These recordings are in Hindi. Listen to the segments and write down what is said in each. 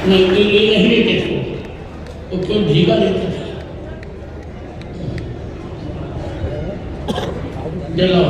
नहीं तो ये नहीं लेते थे, वो क्यों भीगा लेते थे। चलो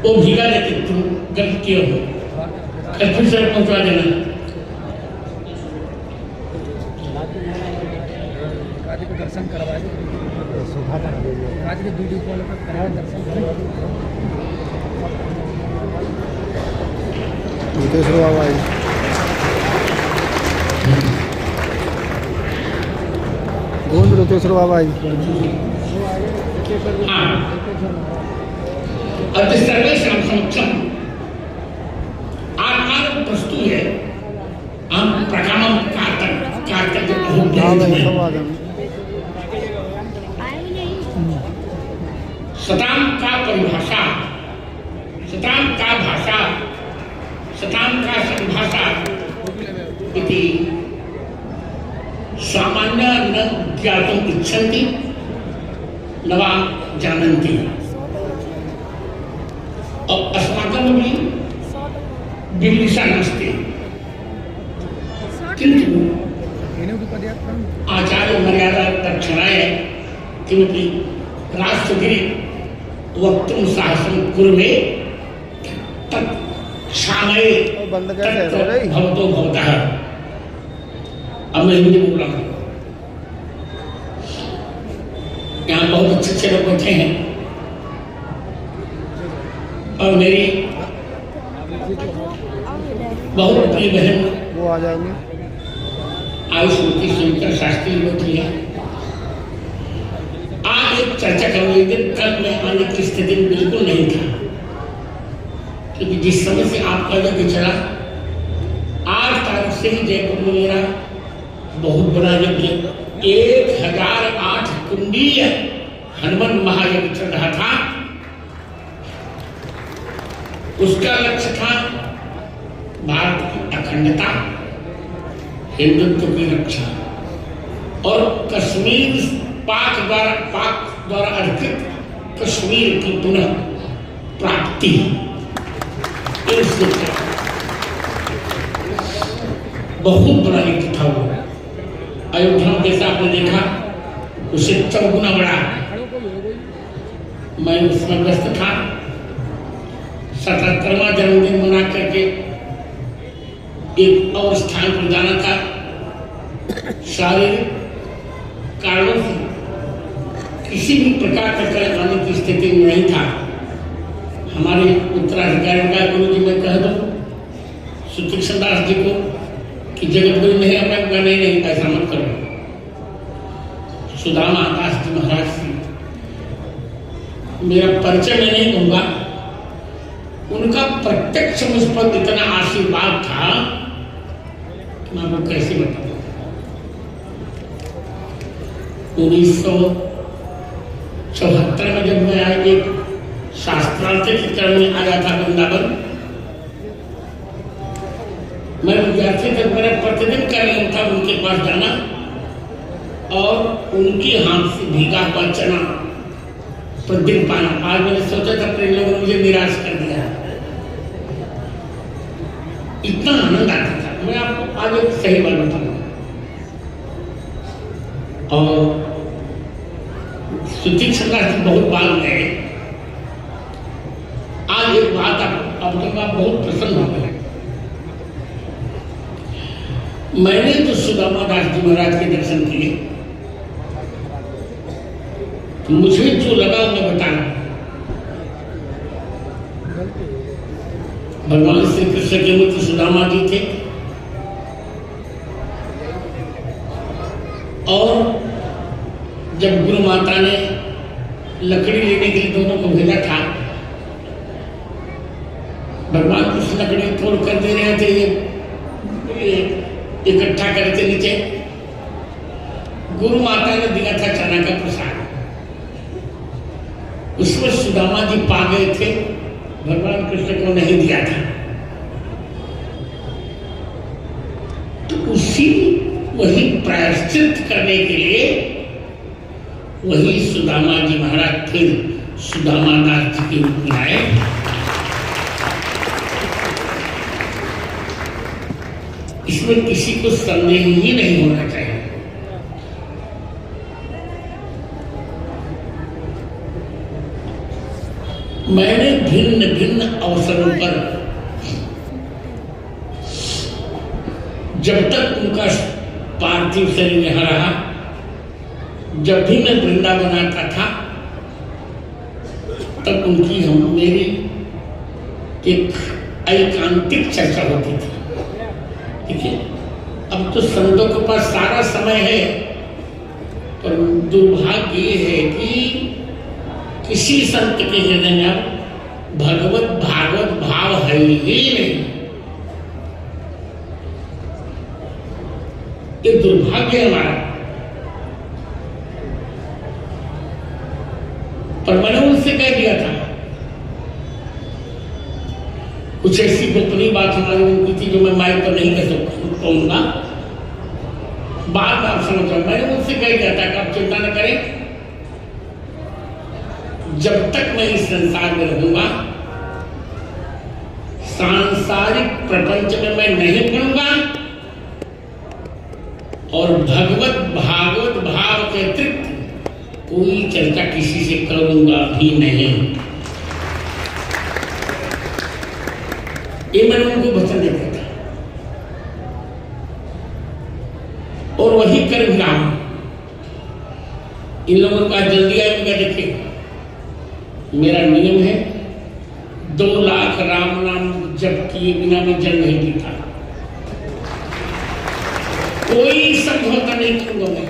वो भीगा लेते, तुम गलत किए हो, फिर से पहुंचा देना। दर्शन करवाए आज के वीडियो कॉल पर कराए दर्शन मुतेश्वर बाबा जी गोविंद रुतेश्वर बाबा जी अति सर्वेषां समक्षम आत्मान वस्तु है, हम प्रकामम कार्तक सताम का परिभाषा, सताम का भाषा, सताम का संभाषा इति सामान्य न ज्ञातुम् इच्छन्ति न वा जानन्ति। और अस्माकं भी विमर्शा नास्ति, किन्तु आचार्य मर्यादा रक्षणाय किमपि राष्ट्रगिरि वक्तुं साहसं कुर्वे तत् क्षामये भवतो भवतः। अब मैं हिंदी बोल रहा हूँ, यहाँ बहुत अच्छे लोग बैठे हैं और मेरी बहुत प्रिय बहन वो आ जाएंगे आयुष्मती सुनीता शास्त्री बैठी है। आज एक चर्चा करूंगी, कल मैं आने की स्थिति में बिल्कुल नहीं था, क्योंकि जिस समय से आपका लेके चला 8 तारीख से ही जयपुर में मेरा बहुत बड़ा यज्ञ 1008 कुंडीय हनुमान महायज्ञ चल रहा था। उसका लक्ष्य था भारत की अखंडता, हिंदुत्व की रक्षा और कश्मीर पाक द्वारा अर्पित कश्मीर की पुनः प्राप्ति। बहुत बड़ा एक था वो। अयोध्या में जैसा आपने देखा उससे 4 गुना बड़ा। मैं उसमें व्यस्त था, 77वां जन्मदिन मना करके एक और स्थान पर जाना था। शारीरिक कारणों से किसी भी प्रकार का चले आने की स्थिति में नहीं था। हमारे उत्तराधिकारी का गुरु जी मैं कह दूं सुतीक्षण दास जी को कि जगत गुरु नहीं अपना नहीं ऐसा मत करो। सुदामा दास जी महाराज से मेरा परिचय मैं नहीं दूंगा, उनका प्रत्यक्ष मुझ पर इतना आशीर्वाद था कि मैं आपको कैसे बताऊं। 1974 में जब मैं एक शास्त्रार्थ के क्रम में आया था वृंदावन, मैं विद्यार्थी तक मेरा प्रतिदिन कार्य था उनके पास जाना और उनके हाथ से भीगा हुआ चना प्रतिदिन पाना। आज मैंने सोचा था पर इन लोगों ने मुझे निराश कर दिया, इतना आनंद आता था। मैं आपको आज एक सही बात बताऊंगा। और सुतीक्षण दास जी बहुत बाल गए। आज एक बात अब तक आप बहुत प्रसन्न हो गए। मैंने तो सुदामा दास जी महाराज के दर्शन किए, तो मुझे जो लगा मैं बता रहा हूं। भगवान श्री कृष्ण के मित्र सुदामा जी थे और जब गुरु माता ने लकड़ी लेने के लिए दोनों को भेजा था, भगवान कृष्ण लकड़ी तोड़ कर दे रहे थे, इकट्ठा करते नीचे। गुरु माता ने दिया था चना का प्रसाद, उसमें सुदामा जी पा गए थे, भगवान कृष्ण को नहीं दिया था। तो वही प्रायश्चित करने के लिए वही सुदामा जी महाराज फिर सुदामा दास जी के रूप में आए। इसमें किसी को संदेह ही नहीं होना चाहिए। मैंने भिन्न भिन्न अवसरों पर जब तक उनका पार्थिव शरीर यहाँ रहा, जब भी मैं वृंदावन आता था तब उनकी मेरी एक एकांतिक चर्चा होती थी। देखिए, अब तो संतों के पास सारा समय है, पर दुर्भाग्य ये है कि किसी संत के हृदय में अब भगवत भागवत भाव है ही नहीं। ये दुर्भाग्य है हमारा। पर मैंने उनसे कह दिया था, कुछ ऐसी गोपनीय बात हमारी उनकी थी जो मैं माइक पर नहीं कह कहूंगा, बात आप समझ रहे। मैंने उनसे कह दिया था कि आप चिंता न करें, जब तक मैं इस संसार में रहूंगा सांसारिक प्रपंच में मैं नहीं पढ़ूंगा और भगवत भागवत भाव के अतिरिक्त कोई चर्चा किसी से करूंगा भी नहीं। ये मैंने उनको वचन दे दिया था और वही कर भी रहा हूं। इन लोगों का जल्दी आए, मैं देखिए मेरा नियम है 2 लाख राम नाम जप किए बिना मैं जल नहीं पीता। कोई समझौता नहीं करूंगा मैं।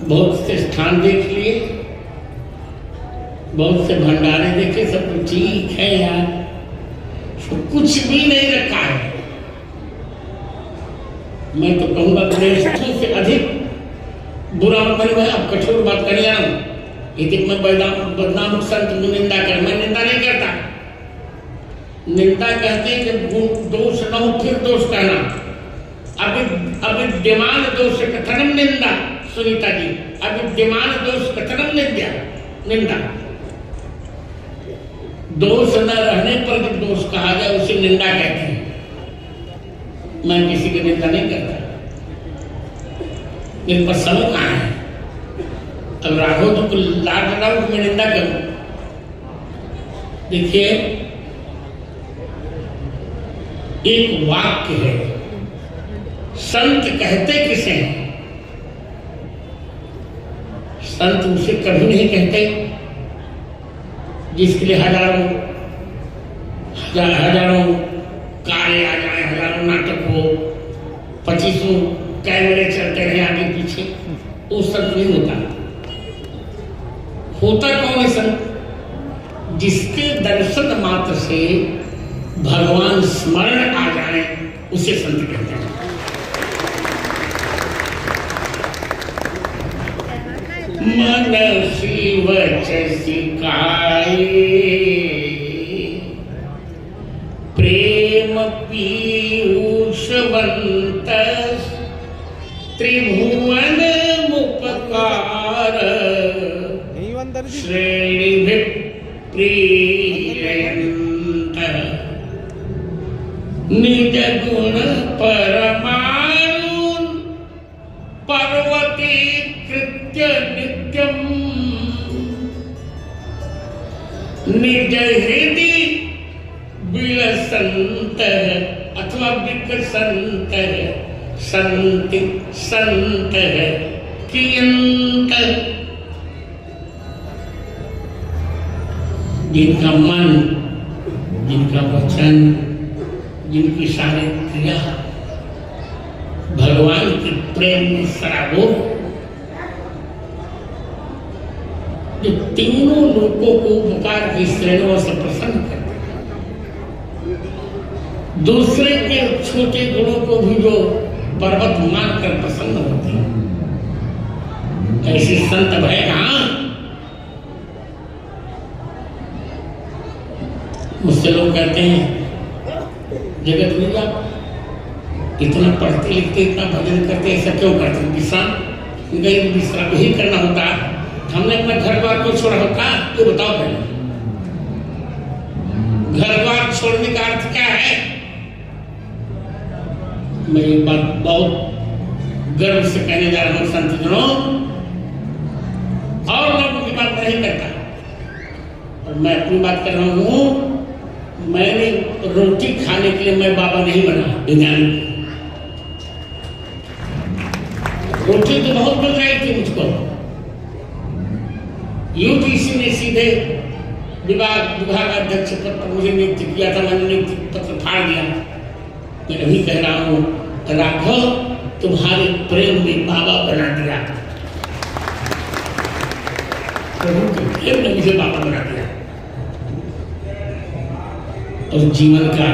बहुत से स्थान देख लिए, बहुत से भंडारे देखे, सब कुछ ठीक है यार, कुछ भी नहीं रखा है। मैं तो कहूंगा श्रेष्ठों से अधिक बुरा मन में अब कठोर बात करने जा रहा हूं। यदि मैं बदनाम संत में निंदा कर, मैं निंदा नहीं करता। निंदा कहते हैं जब दोष न हो फिर दोष कहना। अविद्यमान दोष कथनम निंदा, सुनीता जी, अविद्यमान दोष कथनम निंदा। दोष न रहने पर जब दोष कहा जाए उसे निंदा कहते हैं। मैं किसी की निंदा नहीं करता, मेरे पास समय कहाँ है। अब राघव तो लाड लगाओ कि मैं निंदा करूं। देखिए, एक वाक्य है, संत कहते किसे हैं? संत उसे कभी नहीं कहते जिसके लिए हजारों कार्य आ जाए, हजारों नाटक हो, 25 कैमरे चलते रहे आगे पीछे, वो संत नहीं होता। होता कौन है संत? जिसके दर्शन मात्र से भगवान स्मरण आ जाए उसे संत कहते हैं। मन शिव सिकाए प्रेम पीयूषवंत त्रिभुवन मुपकार श्रेणी प्रियंत निज गुण परमाणु पर्वती कृत्य नित्यम निज हृदय विलसंत अथवा विकसंत संत कियंत। जिनका मन, जिनका वचन, जिनकी सारी क्रिया भगवान के प्रेम में सराबोर, जो तीनों लोगों को उपकार की श्रेणियों से प्रसन्न करते हैं, दूसरे के छोटे गुणों को भी जो पर्वत मानकर प्रसन्न होते हैं, ऐसे संत भय कहाँ? मुझसे लोग कहते हैं जगत में आप इतना पढ़ते लिखते, इतना भजन करते, ऐसा क्यों करते? विश्राम ही करना होता, हमने अपना घर द्वार को छोड़ा होता? तो बताओ पहले, घर द्वार छोड़ने का अर्थ क्या है? मैं एक बात बहुत गर्व से कहने जा रहा हूं संतजनों, और लोगों की बात नहीं करता और मैं अपनी बात कर रहा हूं। मैंने रोटी खाने के लिए मैं बाबा नहीं बना, वैज्ञानिक। रोटी तो बहुत मिल रही थी मुझको, यूपीसी ने सीधे विभागाध्यक्ष पद पर मुझे नियुक्त किया था, मैंने नियुक्ति पत्र फाड़ दिया। मैं अभी कह रहा हूं, राघव तुम्हारे प्रेम में बाबा बना दिया, प्रभु के प्रेम ने मुझे बाबा बना दिया। और जीवन का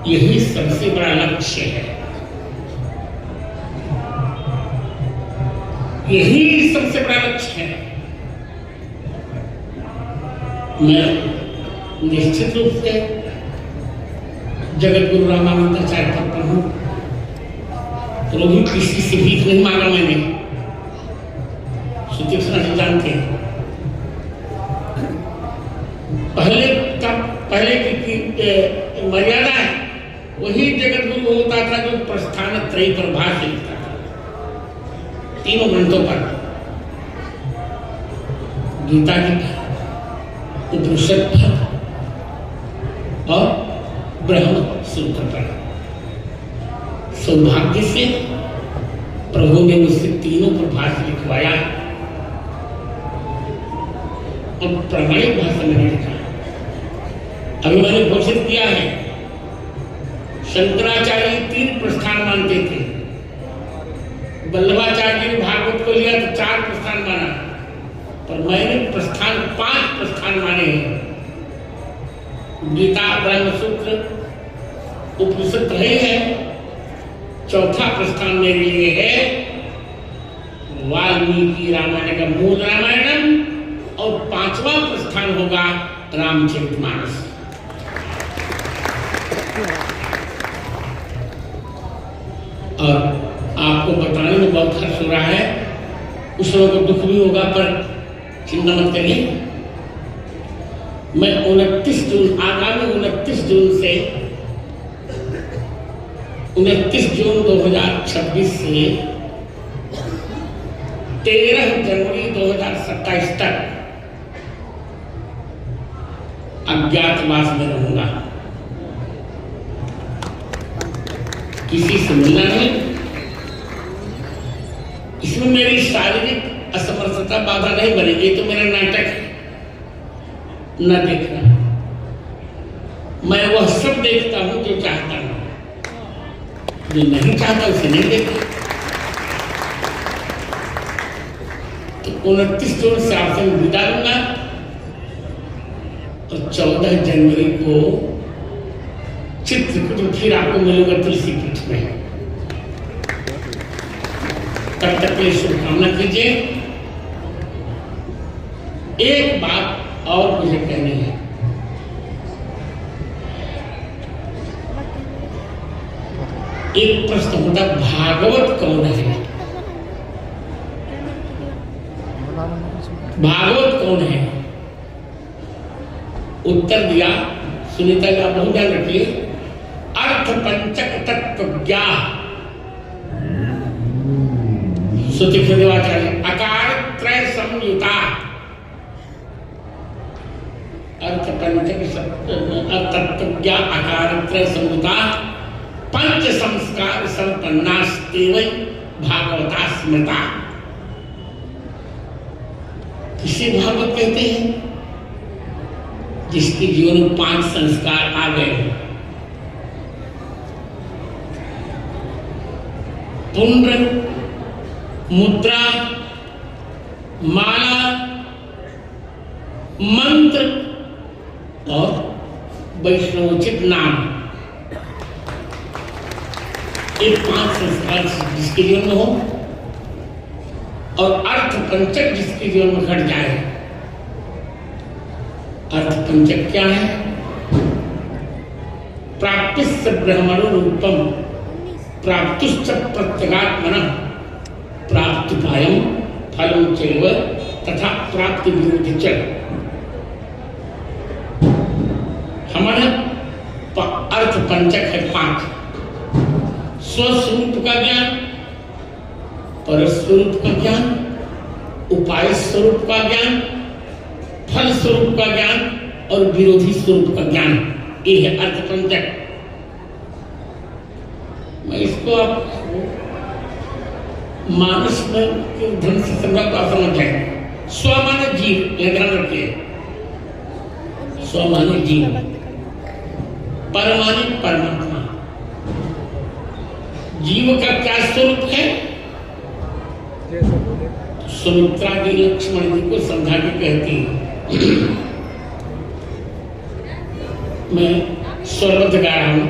यही सबसे बड़ा लक्ष्य है, यही सबसे बड़ा लक्ष्य है। मैं निश्चित रूप से जगत गुरु रामानंदाचार्य पद पर हूं, तो भी किसी से भीख नहीं मांगा मैंने, सुतीक्षण जी जानते हैं। पहले की मर्यादा है, वही जगत गुरु होता था जो प्रस्थान त्रयी पर भाष्य लिखता था, तीनों ग्रंथों पर, गीता की, उपनिषद और ब्रह्म सूत्र पर। सौभाग्य से प्रभु ने मुझसे तीनों पर भाष्य लिखवाया और प्रामाणिक भाषा में लिखा। अभी मैंने घोषित किया है, शंकराचार्य 3 प्रस्थान मानते थे, वल्लभाचार्य जी ने भागवत को लिया तो 4 प्रस्थान माना, पर मैंने प्रस्थान 5 प्रस्थान माने हैं। गीता, ब्रह्मसूत्र, उपनिषद रहे हैं, चौथा प्रस्थान मेरे लिए है वाल्मीकि रामायण का मूल रामायणम, और 5वां प्रस्थान होगा रामचरितमानस। और आपको बताने में बहुत हर्ष हो रहा है, उस लोगों को दुख भी होगा, पर चिंता मत करिए। मैं 29 जून, आगामी 29 जून से 29 जून 2026 से 13 जनवरी 2027 तक अज्ञातवास में रहूंगा, किसी से मिलना नहीं। इसमें मेरी शारीरिक असमर्थता बाधा नहीं बनेगी, तो मेरा नाटक है, न देखना। मैं वह सब देखता हूं जो चाहता हूं, जो नहीं चाहता उसे नहीं देखता। तो 29 जून से आपसे विदा लूंगा और 14 जनवरी को चित्रकूट में फिर आपको मिलूंगा तुलसी पीठ में। तब तक के लिए शुभकामना कीजिए। एक बात और मुझे कहनी है, एक प्रश्न होता, भागवत कौन है? भागवत कौन है? उत्तर दिया, सुनीता जी आप बहुत ध्यान रखिए, अर्थ पंचक तत्व ज्ञान, सुतीक्षणदेवाचार्य, अकार त्रय संयुता, अर्थ पंचक तत्व ज्ञान, अकार त्रय संयुता, पंच संस्कार संपन्नास्तेवै भागवता स्मृता। किसे भागवत कहते हैं? जिसके जीवन में 5 संस्कार आ गए, पुण्य, मुद्रा, माला, मंत्र और वैष्णवोचित नाम, ये 5 संस्कार जिसके जीवन में हो, और अर्थ पंचक जिसके जीवन में घट जाए। अर्थ पंचक क्या है? प्राप्तिश्च ब्रह्मणो रूपम, प्राप्तुश्च प्रत्यगात्मनः, प्राप्त्युपायं फलं चैव तथा प्राप्ति विरोधी च। हमारा अर्थ पंचक है 5, स्वस्वरूप का ज्ञान, परस्वरूप का ज्ञान, उपाय स्वरूप का ज्ञान, फल स्वरूप का ज्ञान और विरोधी स्वरूप का ज्ञान। ये है अर्थपंचक। मैं इसको आप मानस में के ढंग से समझा तो आप समझ जाए। स्व माने जीव, यह ध्यान रखिए। स्व माने जीव, पर माने परमात्मा। जीव का क्या स्वरूप है? सुमित्रा जी लक्ष्मण जी को समझा के कहती है, मैं स्वरबद्ध गा रहा हूं।